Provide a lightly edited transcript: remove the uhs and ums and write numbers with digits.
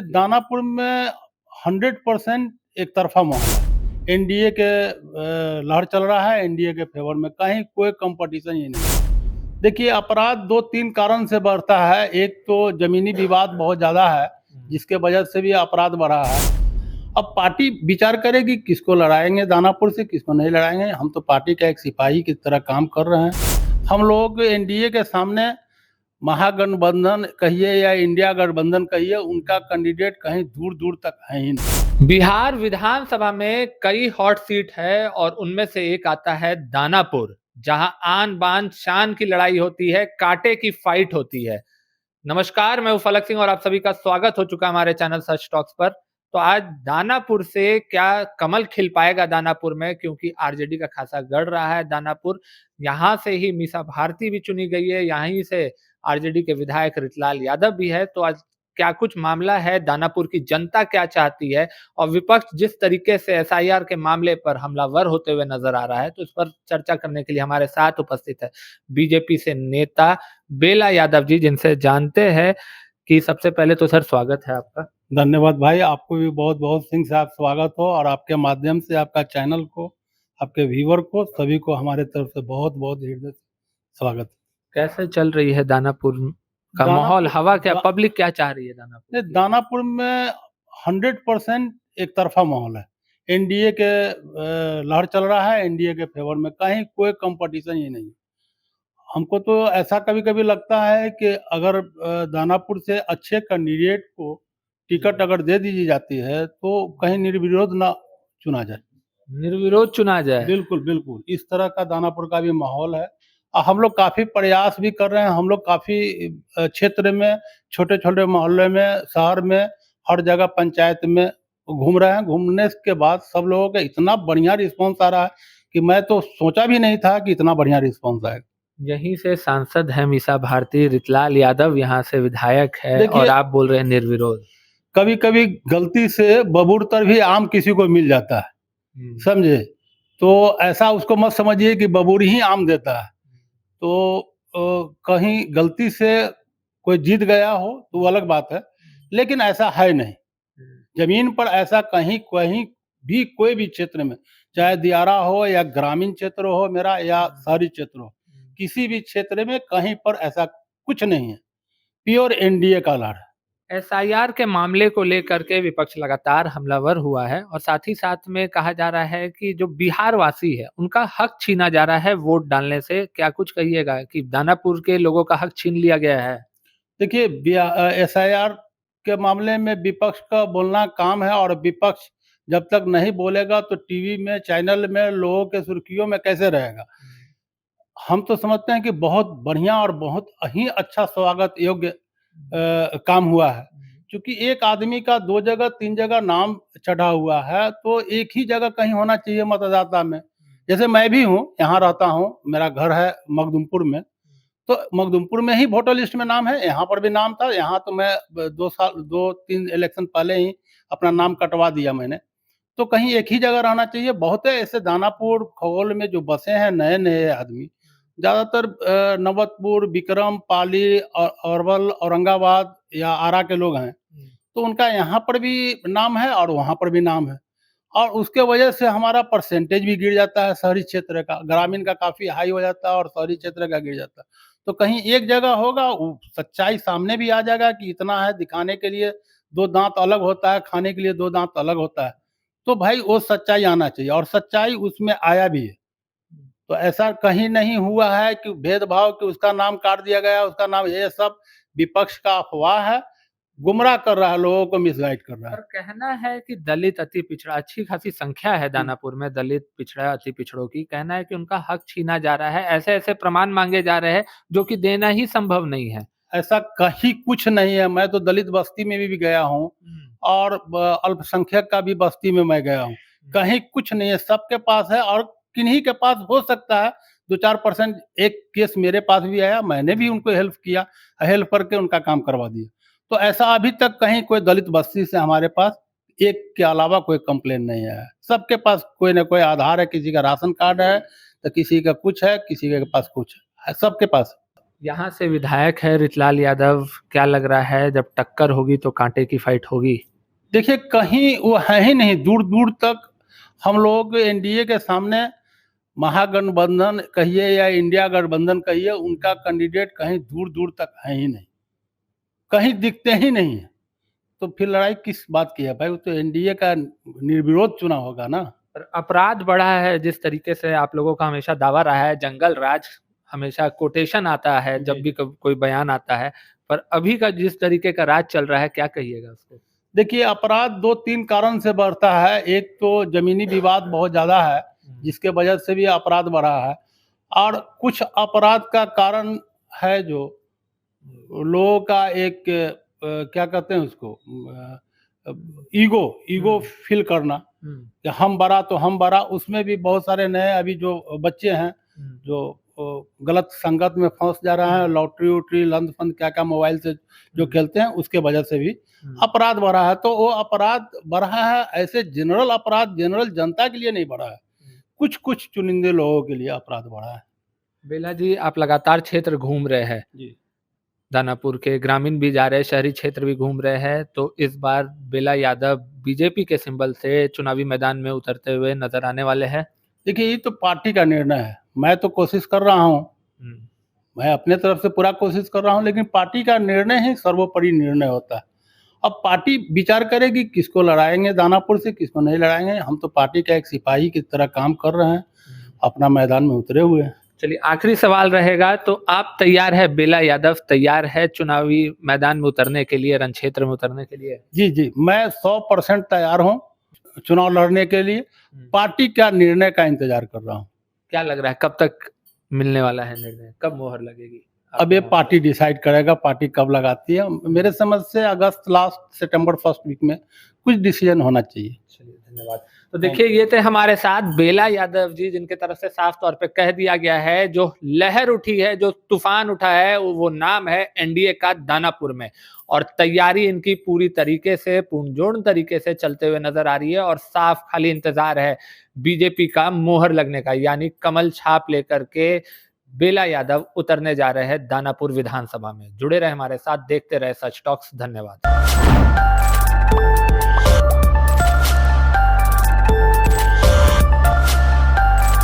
दानापुर में 100% एक तरफा माहौल है। एनडीए के लहर चल रहा है, एनडीए के फेवर में, कहीं कोई कंपटीशन ही नहीं। देखिए, अपराध 2-3 कारण से बढ़ता है। एक तो जमीनी विवाद बहुत ज़्यादा है, जिसके वजह से भी अपराध बढ़ा है। अब पार्टी विचार करेगी किसको लड़ाएंगे दानापुर से, किसको नहीं लड़ाएंगे। हम तो पार्टी का एक सिपाही की तरह काम कर रहे हैं। हम लोग एनडीए के सामने महागठबंधन कहिए या इंडिया गठबंधन कहिए, उनका कैंडिडेट कहीं दूर दूर तक है ही नहीं। बिहार विधानसभा में कई हॉट सीट है और उनमें से एक आता है दानापुर, जहां आन बान शान की लड़ाई होती है, कांटे की फाइट होती है। नमस्कार, मैं हूं फलक सिंह और आप सभी का स्वागत हो चुका हमारे चैनल सच टॉक्स पर। तो आज दानापुर से क्या कमल खिल पाएगा दानापुर में, क्योंकि आरजेडी का खासा गढ़ रहा है दानापुर। यहाँ से ही मीसा भारती भी चुनी गई है, यहीं से आरजेडी के विधायक रितलाल यादव भी है। तो आज क्या कुछ मामला है, दानापुर की जनता क्या चाहती है और विपक्ष जिस तरीके से एसआईआर के मामले पर हमलावर होते हुए नजर आ रहा है, तो इस पर चर्चा करने के लिए हमारे साथ उपस्थित है बीजेपी से नेता बेला यादव जी, जिनसे जानते हैं कि सबसे पहले तो सर स्वागत है आपका। धन्यवाद भाई, आपको भी बहुत बहुत सिंह साहब स्वागत हो, और आपके माध्यम से आपका चैनल को, आपके व्यूवर को, सभी को हमारे तरफ से बहुत बहुत हृदय से स्वागत। कैसे चल रही है दानापुर का माहौल, हवा क्या, पब्लिक क्या चाह रही है दानापुर? दानापुर में 100% एक तरफा माहौल है। एनडीए के लहर चल रहा है, एनडीए के फेवर में, कहीं कोई कंपटीशन ही नहीं। हमको तो ऐसा कभी कभी लगता है कि अगर दानापुर से अच्छे कैंडिडेट को टिकट अगर दे दी जाती है तो कहीं निर्विरोध ना चुना जाए। निर्विरोध चुना जाए? बिल्कुल बिल्कुल, इस तरह का दानापुर का भी माहौल है। हम लोग काफ़ी प्रयास भी कर रहे हैं। हम लोग काफ़ी क्षेत्र में, छोटे छोटे मोहल्ले में, शहर में, हर जगह पंचायत में घूम रहे हैं। घूमने के बाद सब लोगों का इतना बढ़िया रिस्पॉन्स आ रहा है कि मैं तो सोचा भी नहीं था कि इतना बढ़िया रिस्पॉन्स आएगा। यहीं से सांसद है मीसा भारती, रितलाल यादव यहाँ से विधायक है और आप बोल रहे हैं निर्विरोध। कभी कभी गलती से बबूर तर भी आम किसी को मिल जाता है, समझे? तो ऐसा उसको मत समझिए कि बबूर ही आम देता है। तो कहीं गलती से कोई जीत गया हो तो वो अलग बात है, लेकिन ऐसा है नहीं। जमीन पर ऐसा कहीं कहीं भी कोई भी क्षेत्र में, चाहे दियारा हो या ग्रामीण क्षेत्र हो मेरा या शहरी क्षेत्र हो, किसी भी क्षेत्र में कहीं पर ऐसा कुछ नहीं है। प्योर एनडीए का लड़ है। एसआईआर के मामले को लेकर के विपक्ष लगातार हमलावर हुआ है और साथ ही साथ में कहा जा रहा है कि जो बिहार वासी है उनका हक छीना जा रहा है वोट डालने से। क्या कुछ कहिएगा कि दानापुर के लोगों का हक छीन लिया गया है? देखिए, एसआईआर के मामले में विपक्ष का बोलना काम है, और विपक्ष जब तक नहीं बोलेगा तो टीवी में, चैनल में, लोगों के सुर्खियों में कैसे रहेगा। हम तो समझते हैं कि बहुत बढ़िया और बहुत ही अच्छा स्वागत योग्य काम हुआ है। क्योंकि एक आदमी का 2 जगह 3 जगह नाम चढ़ा हुआ है, तो एक ही जगह कहीं होना चाहिए मतदाता में। जैसे मैं भी हूँ, यहाँ रहता हूँ, मेरा घर है मखदुमपुर में, तो मखदुमपुर में ही वोटर लिस्ट में नाम है, यहाँ पर भी नाम था। यहाँ तो मैं 2-3 इलेक्शन पहले ही अपना नाम कटवा दिया मैंने। तो कहीं एक ही जगह रहना चाहिए। बहुत है ऐसे दानापुर खगौल में जो बसे हैं नए-नए आदमी, ज़्यादातर नवतपुर, विक्रम, पाली, अरवल, औरंगाबाद या आरा के लोग हैं। तो उनका यहाँ पर भी नाम है और वहाँ पर भी नाम है, और उसके वजह से हमारा परसेंटेज भी गिर जाता है। शहरी क्षेत्र का, ग्रामीण का काफ़ी हाई हो जाता है और शहरी क्षेत्र का गिर जाता है। तो कहीं एक जगह होगा, वो सच्चाई सामने भी आ जाएगा कि इतना है। दिखाने के लिए 2 दाँत अलग होता है, खाने के लिए 2 दाँत अलग होता है। तो भाई वो सच्चाई आना चाहिए, और सच्चाई उसमें आया भी है। तो ऐसा कहीं नहीं हुआ है कि भेदभाव, कि उसका नाम काट दिया गया, उसका नाम, ये सब विपक्ष का अफ़वाह है। गुमराह कर रहा है, लोगों को मिसगाइड कर रहा है। पर कहना है कि दलित अति पिछड़ा, अच्छी खासी संख्या है दानापुर में दलित पिछड़ा अति पिछड़ों की, कहना है कि उनका हक छीना जा रहा है, ऐसे-ऐसे प्रमाण मांगे जा रहे हैं जो कि देना ही संभव नहीं है। ऐसा कहीं कुछ नहीं है। मैं तो दलित बस्ती में भी गया हूँ, और अल्पसंख्यक का भी बस्ती में मैं गया हूँ। कहीं कुछ नहीं है, सबके पास है, और किन्हीं के पास हो सकता है 2-4%। एक केस मेरे पास भी आया, मैंने भी उनको हेल्प किया, हेल्प करके उनका काम करवा दिया। तो ऐसा अभी तक कहीं कोई दलित बस्ती से हमारे पास एक के अलावा कोई कंप्लेन नहीं आया है। सबके पास कोई ना कोई आधार है, किसी का राशन कार्ड है, तो किसी का कुछ है, किसी के पास कुछ है, सबके पास। यहाँ से विधायक है रितलाल यादव, क्या लग रहा है जब टक्कर होगी तो कांटे की फाइट होगी? देखिए, कहीं वो है ही नहीं, दूर-दूर तक हम लोग एनडीए के सामने महागठबंधन कहिए या इंडिया गठबंधन कहिए, उनका कैंडिडेट कहीं दूर-दूर तक है ही नहीं, कहीं दिखते ही नहीं है। तो फिर लड़ाई किस बात की है भाई? वो तो एनडीए का निर्विरोध चुनाव होगा ना। पर अपराध बढ़ा है, जिस तरीके से आप लोगों का हमेशा दावा रहा है, जंगल राज हमेशा कोटेशन आता है जब जी। भी कोई बयान आता है, पर अभी का जिस तरीके का राज चल रहा है, क्या कहिएगा उसको? देखिए, अपराध 2-3 कारण से बढ़ता है। एक तो ज़मीनी विवाद बहुत ज़्यादा है, जिसके वजह से भी अपराध बढ़ा है, और कुछ अपराध का कारण है जो लोगों का एक क्या कहते हैं उसको, ईगो फ़ील करना कि हम बड़ा तो हम बड़ा। उसमें भी बहुत सारे नए अभी जो बच्चे हैं, जो गलत संगत में फँस जा रहे हैं, लॉटरी-वॉटरी, लंद-फंद क्या-क्या मोबाइल से जो खेलते हैं, उसके वजह से भी अपराध बढ़ा है। तो वो अपराध बढ़ा है, ऐसे जनरल अपराध जनरल जनता के लिए नहीं बढ़ा है, कुछ-कुछ चुनिंदे लोगों के लिए अपराध बढ़ा है। बेला जी, आप लगातार क्षेत्र घूम रहे हैं, जी। दानापुर के ग्रामीण भी जा रहे हैं, शहरी क्षेत्र भी घूम रहे हैं, तो इस बार बेला यादव बीजेपी के सिंबल से चुनावी मैदान में उतरते हुए नजर आने वाले हैं। देखिए, ये तो पार्टी का निर्णय है। मैं तो कोशिश कर रहा हूँ, मैं अपने तरफ से पूरा कोशिश कर रहा हूँ, लेकिन पार्टी का निर्णय ही सर्वोपरि निर्णय होता है। अब पार्टी विचार करेगी किसको लड़ाएँगे दानापुर से, किसको नहीं लड़ाएँगे। हम तो पार्टी का एक सिपाही की तरह काम कर रहे हैं, अपना मैदान में उतरे हुए हैं। चलिए, आखिरी सवाल रहेगा, तो आप तैयार है, बेला यादव तैयार है चुनावी मैदान में उतरने के लिए, रण क्षेत्र में उतरने के लिए? जी, जी, मैं 100% तैयार हूँ चुनाव लड़ने के लिए। पार्टी का निर्णय का इंतज़ार कर रहा हूँ। क्या लग रहा है कब तक मिलने वाला है निर्णय? कब मोहर लगेगी? अब ये पार्टी डिसाइड करेगा, पार्टी कब लगाती है। मेरे समझ से अगस्त लास्ट, सितंबर फर्स्ट वीक में कुछ डिसीजन होना चाहिए। चलिए, धन्यवाद। तो देखिए, ये थे हमारे साथ बेला यादव जी, जिनके तरफ से साफ तौर पे कह दिया गया है, जो लहर उठी है, जो तूफान उठा है, वो नाम है एनडीए का दानापुर में, और तैयारी इनकी पूरी तरीके से पूर्णजोड़ तरीके से चलते हुए नजर आ रही है, और साफ खाली इंतजार है बीजेपी का मोहर लगने का, यानी कमल छाप लेकर के बेला यादव उतरने जा रहे हैं दानापुर विधानसभा में। जुड़े रहे हमारे साथ, देखते रहे सच टॉक्स। धन्यवाद।